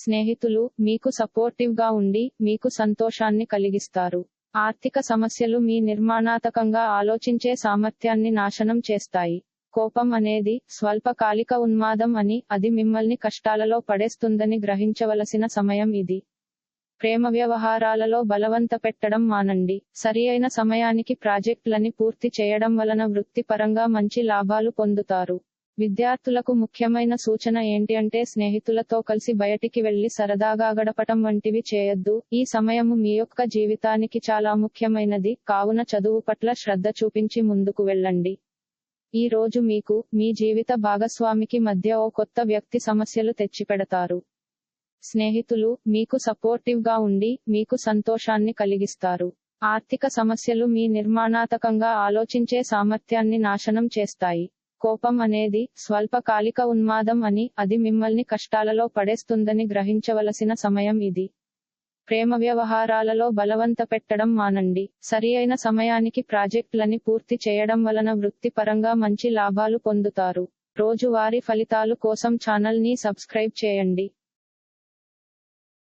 స్నేహితులు మీకు సపోర్టివ్ గా ఉండి మీకు సంతోషాన్ని కలిగిస్తారు. ఆర్థిక సమస్యలు మీ నిర్మాణాత్మకంగా ఆలోచించే సామర్థ్యాన్ని నాశనం చేస్తాయి. కోపం అనేది స్వల్పకాలిక ఉన్మాదం అని, అది మిమ్మల్ని కష్టాలలో పడేస్తుందని గ్రహించవలసిన సమయం ఇది. ప్రేమ వ్యవహారాలలో బలవంత పెట్టడం మానండి. సరియైన సమయానికి ప్రాజెక్టులని పూర్తి చేయడం వలన వృత్తిపరంగా మంచి లాభాలు పొందుతారు. విద్యార్థులకు ముఖ్యమైన సూచన ఏంటి అంటే స్నేహితులతో కలిసి బయటికి వెళ్లి సరదాగా గడపటం వంటివి చేయొద్దు. ఈ సమయము మీ యొక్క జీవితానికి చాలా ముఖ్యమైనది, కావున చదువు పట్ల శ్రద్ధ చూపించి ముందుకు వెళ్ళండి. ఈ రోజు మీకు, మీ జీవిత భాగస్వామికి మధ్య ఓ కొత్త వ్యక్తి సమస్యలు తెచ్చిపెడతారు. స్నేహితులు మీకు సపోర్టివ్ గా ఉండి మీకు సంతోషాన్ని కలిగిస్తారు. ఆర్థిక సమస్యలు మీ నిర్మాణాత్మకంగా ఆలోచించే సామర్థ్యాన్ని నాశనం చేస్తాయి. కోపం అనేది స్వల్పకాలిక ఉన్మాదం అని, అది మిమ్మల్ని కష్టాలలో పడేస్తుందని గ్రహించవలసిన సమయం ఇది. ప్రేమ వ్యవహారాలలో బలవంత పెట్టడం మానండి. సరియైన సమయానికి ప్రాజెక్టులని పూర్తి చేయడం వలన వృత్తిపరంగా మంచి లాభాలు పొందుతారు. రోజువారీ ఫలితాలు కోసం ఛానల్ ని సబ్స్క్రైబ్ చేయండి.